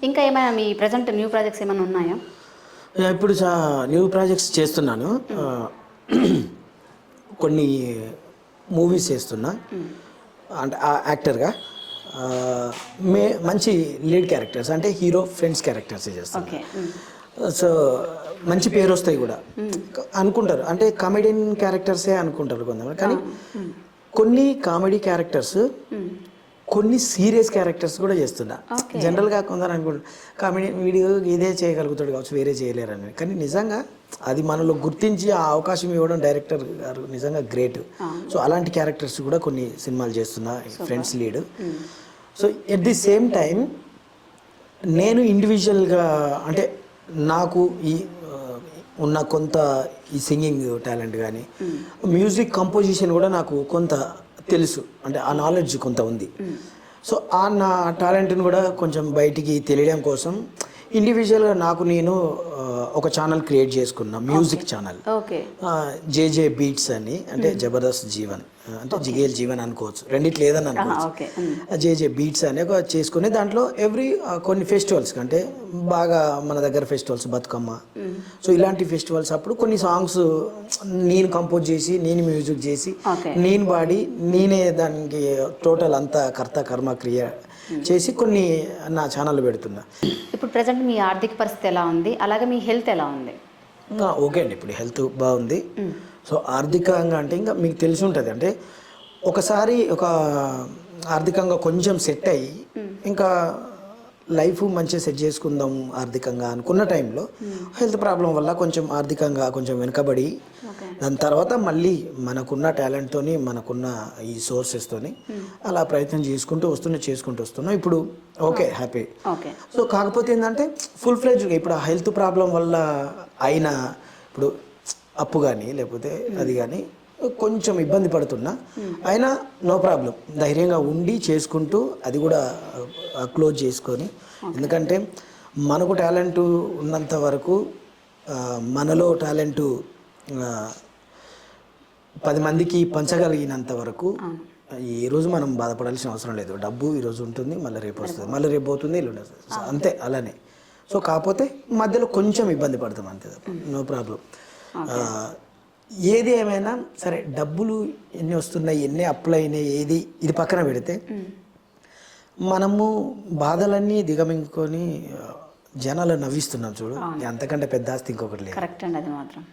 ఇంకా ఏమైనా మీ present new projects ఏమైనా ఉన్నాయా? ఇప్పుడు న్యూ ప్రాజెక్ట్స్ చేస్తున్నాను. కొన్ని మూవీస్ చేస్తున్నా అంటే యాక్టర్గా. మంచి లీడ్ క్యారెక్టర్స్ అంటే హీరో ఫ్రెండ్స్ క్యారెక్టర్స్ చేస్తాను. ఓకే. సో మంచి పేరు వస్తాయి కూడా అనుకుంటారు, అంటే కామెడియన్ క్యారెక్టర్సే అనుకుంటారు కొంతమంది. కానీ కొన్ని కామెడీ క్యారెక్టర్స్, కొన్ని సీరియస్ క్యారెక్టర్స్ కూడా చేస్తున్నా. జనరల్గా కొందరు అనుకుంటారు కామెడీ వీడియో ఇదే చేయగలుగుతాడు కావచ్చు, వేరే చేయలేరని. కానీ నిజంగా అది మనలో గుర్తించి ఆ అవకాశం ఇవ్వడం డైరెక్టర్ గారు నిజంగా గ్రేట్. సో అలాంటి క్యారెక్టర్స్ కూడా కొన్ని సినిమాలు చేస్తున్నా, friends lead. So at the same time నేను ఇండివిజువల్గా అంటే నాకు ఈ ఉన్న కొంత ఈ సింగింగ్ టాలెంట్ కానీ మ్యూజిక్ కంపోజిషన్ కూడా నాకు కొంత తెలుసు, అంటే ఆ నాలెడ్జ్ కొంత ఉంది. సో ఆ నా టాలెంట్ని కూడా కొంచెం బయటికి తెలియడం కోసం ఇండివిజువల్గా నాకు నేను ఒక ఛానల్ క్రియేట్ చేసుకున్నా, మ్యూజిక్ ఛానల్. జేజే బీట్స్ అని, అంటే జబర్దస్త్ జీవన్ అంటే జిగేల్ జీవన్ అనుకోవచ్చు, రెండిట్లు ఏదని అనుకోవచ్చు. జేజే బీట్స్ అని ఒక చేసుకుని దాంట్లో కొన్ని ఫెస్టివల్స్ అంటే బాగా మన దగ్గర ఫెస్టివల్స్ బతుకమ్మ, సో ఇలాంటి ఫెస్టివల్స్ అప్పుడు కొన్ని సాంగ్స్ నేను కంపోజ్ చేసి, నేను మ్యూజిక్ చేసి, నేను పాడి, నేనే దానికి టోటల్ అంతా కర్త కర్మ క్రియ చేసి కొన్ని నా ఛానల్ పెడుతున్నా. ఇప్పుడు ప్రజెంట్ మీ ఆర్థిక పరిస్థితి ఎలా ఉంది, అలాగే మీ హెల్త్ ఎలా ఉంది? ఓకే అండి, ఇప్పుడు హెల్త్ బాగుంది. సో ఆర్థికంగా అంటే ఇంకా మీకు తెలిసి ఉంటుంది, అంటే ఒకసారి ఒక ఆర్థికంగా కొంచెం సెట్ అయ్యి ఇంకా లైఫ్ మంచిగా సెట్ చేసుకుందాం ఆర్థికంగా అనుకున్న టైంలో హెల్త్ ప్రాబ్లం వల్ల కొంచెం ఆర్థికంగా కొంచెం వెనుకబడి, దాని తర్వాత మళ్ళీ మనకున్న టాలెంట్తోని, మనకున్న ఈ సోర్సెస్తోని అలా ప్రయత్నం చేసుకుంటూ వస్తున్నాం. ఇప్పుడు ఓకే, హ్యాపీ. సో కాకపోతే ఏంటంటే ఫుల్ ఫ్లెడ్జ్గా ఇప్పుడు ఆ హెల్త్ ప్రాబ్లం వల్ల అయినా ఇప్పుడు అప్పు కానీ లేకపోతే అది కానీ కొంచెం ఇబ్బంది పడుతున్నా, అయినా నో ప్రాబ్లం, ధైర్యంగా ఉండి చేసుకుంటూ అది కూడా క్లోజ్ చేసుకొని. ఎందుకంటే మనకు టాలెంట్ ఉన్నంత వరకు, మనలో టాలెంటు 10 మందికి పంచగలిగినంత వరకు ఈ రోజు మనం బాధపడాల్సిన అవసరం లేదు. డబ్బు ఈరోజు ఉంటుంది, మళ్ళీ రేపు వస్తుంది, మళ్ళీ రేపు పోతుంది, ఇల్లు అంతే, అలానే. సో కాకపోతే మధ్యలో కొంచెం ఇబ్బంది పడతాం అంతే, నో ప్రాబ్లం. ఏది ఏమైనా సరే, డబ్బులు ఎన్ని వస్తున్నాయి, ఎన్ని అప్పులు అయినాయి, ఇది పక్కన పెడితే మనము బాధలన్నీ దిగమింగుకొని జనాలు నవ్విస్తున్నాం చూడు, అంతకంటే పెద్ద ఆస్తి ఇంకొకటి లేదు. కరెక్ట్ అండి, అది మాత్రం.